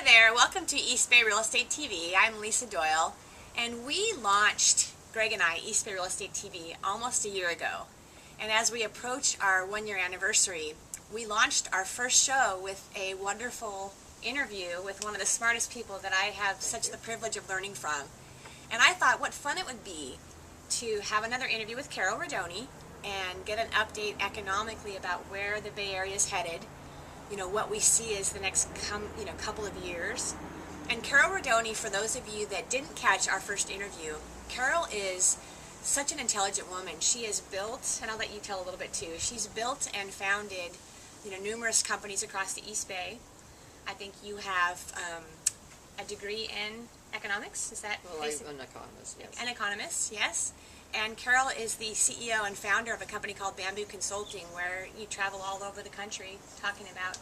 Hi there, welcome to East Bay Real Estate TV. I'm Lisa Doyle, and we launched, Greg and I, East Bay Real Estate TV almost a year ago. And as we approach our 1-year anniversary, we launched our first show with a wonderful interview with one of the smartest people that I have such the privilege of learning from. And I thought what fun it would be to have another interview with Carole Rodoni and get an update economically about where the Bay Area is headed, you know, what we see as the next couple of years. And Carole Rodoni, for those of you that didn't catch our first interview, Carole is such an intelligent woman. She has built, and I'll let you tell a little bit too, she's built and founded, numerous companies across the East Bay. I think you have a degree in economics, is that? Well, I'm an economist, yes. An economist, yes. And Carole is the CEO and founder of a company called Bamboo Consulting, where you travel all over the country talking about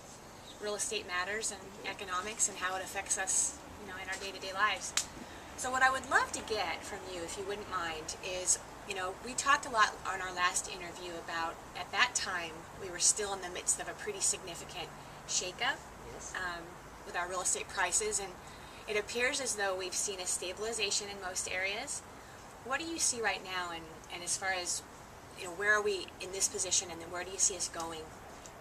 real estate matters and economics and how it affects us, in our day-to-day lives. So what I would love to get from you, if you wouldn't mind, is, we talked a lot on our last interview about, at that time, we were still in the midst of a pretty significant shakeup Yes. With our real estate prices, and it appears as though we've seen a stabilization in most areas. What do you see right now, and as far as, where are we in this position, and then where do you see us going?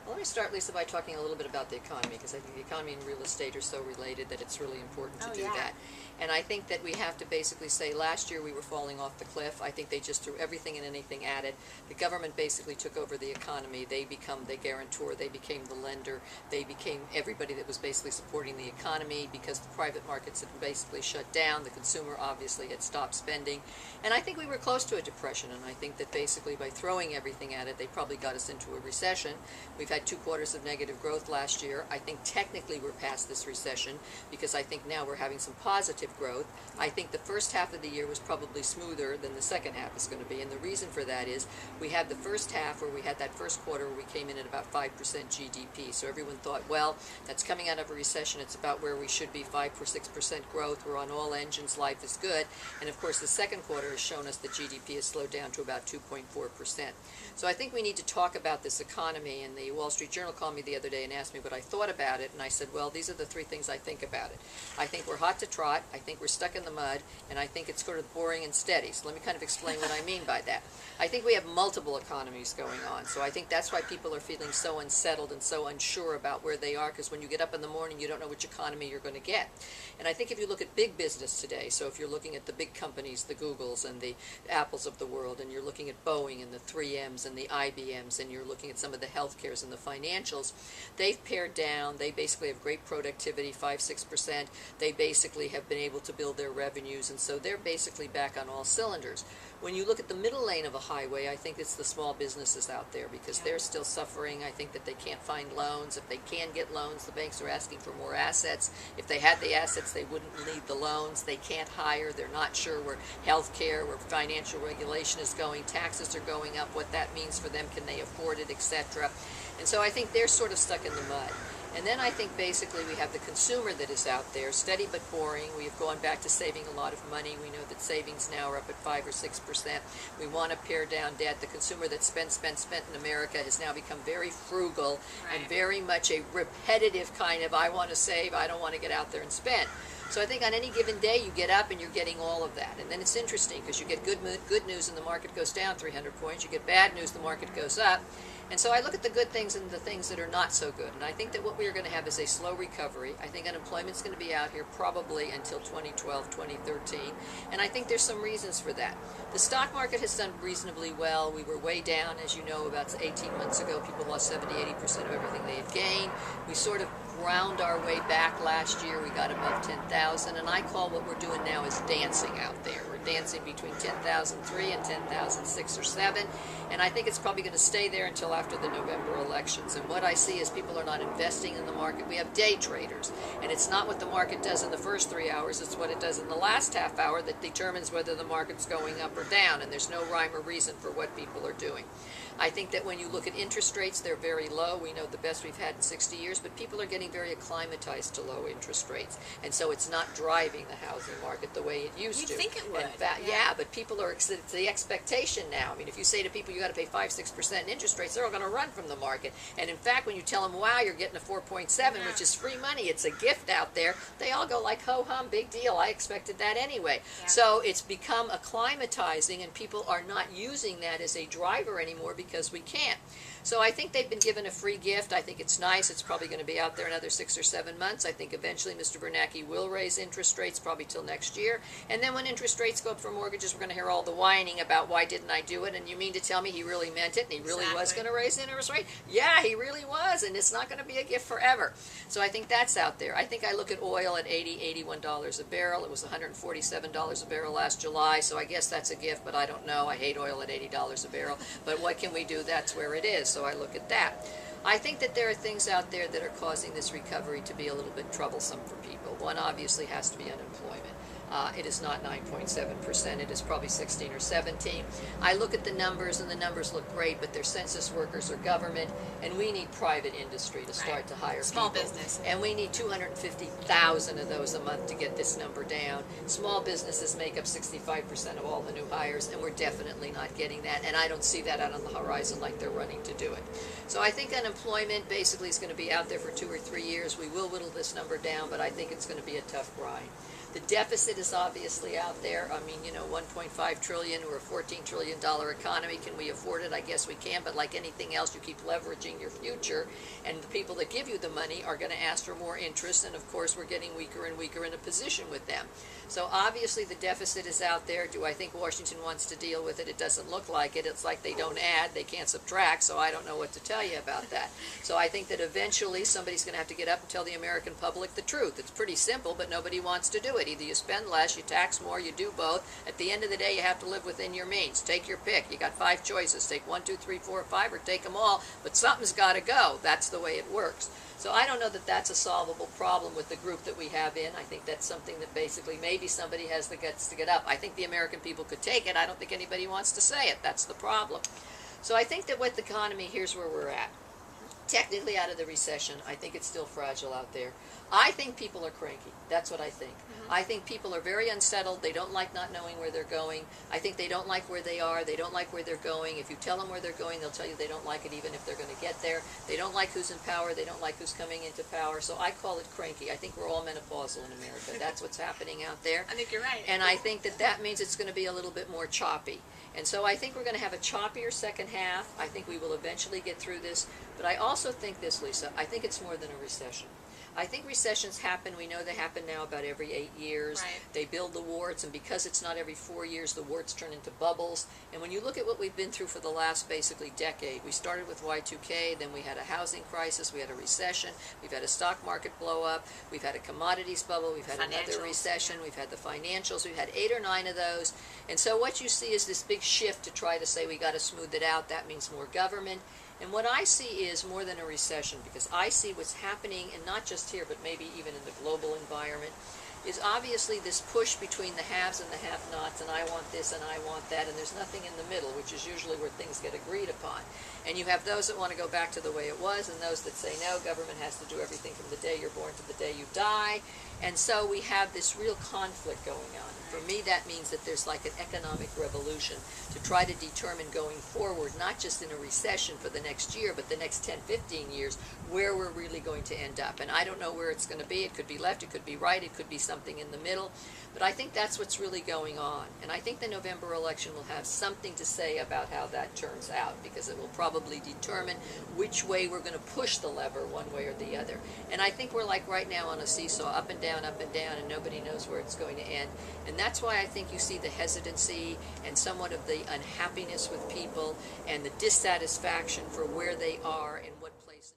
Well, let me start, Lisa, by talking a little bit about the economy, because I think the economy and real estate are so related that it's really important to do that. And I think that we have to basically say last year we were falling off the cliff. I think they just threw everything and anything at it. The government basically took over the economy. They become the guarantor. They became the lender. They became everybody that was basically supporting the economy because the private markets had basically shut down. The consumer obviously had stopped spending. And I think we were close to a depression. And I think that basically by throwing everything at it, they probably got us into a recession. We've had 2 quarters of negative growth last year. I think technically we're past this recession because I think now we're having some positive growth. I think the first half of the year was probably smoother than the second half is going to be, and the reason for that is we had the first half where we had that first quarter where we came in at about 5% GDP, so everyone thought, well, that's coming out of a recession, it's about where we should be, 5 or 6% growth, we're on all engines, life is good, and of course the second quarter has shown us that GDP has slowed down to about 2.4%. So I think we need to talk about this economy, and the Wall Street Journal called me the other day and asked me what I thought about it, and I said, well, these are the 3 things I think about it. I think we're hot to trot, I think we're stuck in the mud, and I think it's sort of boring and steady. So let me kind of explain what I mean by that. I think we have multiple economies going on, so I think that's why people are feeling so unsettled and so unsure about where they are, because when you get up in the morning, you don't know which economy you're going to get. And I think if you look at big business today, so if you're looking at the big companies, the Googles and the Apples of the world, and you're looking at Boeing and the 3Ms and the IBMs, and you're looking at some of the healthcares and the financials, they've pared down. They basically have great productivity, 5-6%. They basically have been able to build their revenues, and so they're basically back on all cylinders. When you look at the middle lane of a highway, I think it's the small businesses out there because they're still suffering. I think that they can't find loans. If they can get loans, the banks are asking for more assets. If they had the assets, they wouldn't need the loans. They can't hire. They're not sure where health care, where financial regulation is going. Taxes are going up, what that means for them, can they afford it, etc. And so I think they're sort of stuck in the mud. And then I think basically we have the consumer that is out there, steady but boring. We have gone back to saving a lot of money. We know that savings now are up at 5 or 6%. We want to pare down debt. The consumer that spent in America has now become very frugal and very much a repetitive kind of, I want to save, I don't want to get out there and spend. So I think on any given day you get up and you're getting all of that. And then it's interesting because you get good news and the market goes down 300 points. You get bad news, the market goes up. And so I look at the good things and the things that are not so good. And I think that what we are going to have is a slow recovery. I think unemployment's going to be out here probably until 2012, 2013. And I think there's some reasons for that. The stock market has done reasonably well. We were way down, as you know, about 18 months ago. People lost 70-80% of everything they had gained. We sort of ground our way back last year. We got above 10,000. And I call what we're doing now is dancing out there. We're dancing between 10,003 and 10,006 or 7. And I think it's probably going to stay there until after the November elections. And what I see is people are not investing in the market. We have day traders. And it's not what the market does in the first 3 hours. It's what it does in the last half hour that determines whether the market's going up or down. And there's no rhyme or reason for what people are doing. I think that when you look at interest rates, they're very low. We know the best we've had in 60 years, but people are getting very acclimatized to low interest rates. And so it's not driving the housing market the way it used to. You'd think it would. Yeah, but people are, it's the expectation now. I mean, if you say to people you got to pay 5-6% interest rates, they're all going to run from the market. And in fact, when you tell them, wow, you're getting a 4.7, which is free money, it's a gift out there, they all go like, ho hum, big deal. I expected that anyway. Yeah. So it's become acclimatizing, and people are not using that as a driver anymore because we can't. So I think they've been given a free gift. I think it's nice. It's probably going to be out there another 6 or 7 months. I think eventually Mr. Bernanke will raise interest rates, probably till next year. And then when interest rates go up for mortgages, we're going to hear all the whining about why didn't I do it. And you mean to tell me he really meant it and he really was going to raise interest rate? Yeah, he really was, and it's not going to be a gift forever. So I think that's out there. I think I look at oil at $80, $81 a barrel. It was $147 a barrel last July, so I guess that's a gift, but I don't know. I hate oil at $80 a barrel. But what can we do? That's where it is. So I look at that. I think that there are things out there that are causing this recovery to be a little bit troublesome for people. One obviously has to be unemployment. It is not 9.7%. It is probably 16 or 17. I look at the numbers, and the numbers look great, but they're census workers or government, and we need private industry to start to hire small people. business. And we need 250,000 of those a month to get this number down. Small businesses make up 65% of all the new hires, and we're definitely not getting that, and I don't see that out on the horizon like they're running to do it. So I think unemployment basically is going to be out there for 2 or 3 years. We will whittle this number down, but I think it's going to be a tough grind. The deficit is obviously out there. I mean, you know, $1.5 trillion or a $14 trillion economy. Can we afford it? I guess we can, but like anything else, you keep leveraging your future, and the people that give you the money are going to ask for more interest, and of course we're getting weaker and weaker in a position with them. So obviously the deficit is out there. Do I think Washington wants to deal with it? It doesn't look like it. It's like they don't add, they can't subtract, so I don't know what to tell you about that. So I think that eventually somebody's going to have to get up and tell the American public the truth. It's pretty simple, but nobody wants to do it. Either you spend less, you tax more, you do both. At the end of the day, you have to live within your means. Take your pick. You got 5 choices. Take 1, 2, 3, 4, 5, or take them all, but something's got to go. That's the way it works. So I don't know that that's a solvable problem with the group that we have in. I think that's something that basically maybe somebody has the guts to get up. I think the American people could take it. I don't think anybody wants to say it. That's the problem. So I think that with the economy, here's where we're at. Technically out of the recession, I think it's still fragile out there. I think people are cranky. That's what I think. I think people are very unsettled. They don't like not knowing where they're going. I think they don't like where they are. They don't like where they're going. If you tell them where they're going, they'll tell you they don't like it even if they're going to get there. They don't like who's in power. They don't like who's coming into power. So I call it cranky. I think we're all menopausal in America. That's what's happening out there. I think you're right. And I think that that means it's going to be a little bit more choppy. And so I think we're going to have a choppier second half. I think we will eventually get through this. But I also think this, Lisa, I think it's more than a recession. I think recessions happen. We know they happen now about every 8 years. Right. They build the warts, and because it's not every 4 years, the warts turn into bubbles. And when you look at what we've been through for the last basically decade, we started with Y2K, then we had a housing crisis, we had a recession, we've had a stock market blow up, we've had a commodities bubble, we've had another recession, we've had the financials, we've had 8 or 9 of those. And so what you see is this big shift to try to say we got to smooth it out. That means more government. And what I see is more than a recession, because I see what's happening, and not just here, but maybe even in the global environment, is obviously this push between the haves and the have-nots, and I want this and I want that, and there's nothing in the middle, which is usually where things get agreed upon. And you have those that want to go back to the way it was, and those that say, no, government has to do everything from the day you're born to the day you die. And so we have this real conflict going on. For me, that means that there's like an economic revolution to try to determine going forward, not just in a recession for the next year, but the next 10, 15 years, where we're really going to end up. And I don't know where it's going to be. It could be left, it could be right, it could be something in the middle. But I think that's what's really going on. And I think the November election will have something to say about how that turns out, because it will probably determine which way we're going to push the lever one way or the other. And I think we're like right now on a seesaw, up and down, and nobody knows where it's going to end. And that's why I think you see the hesitancy and somewhat of the unhappiness with people and the dissatisfaction for where they are and what place.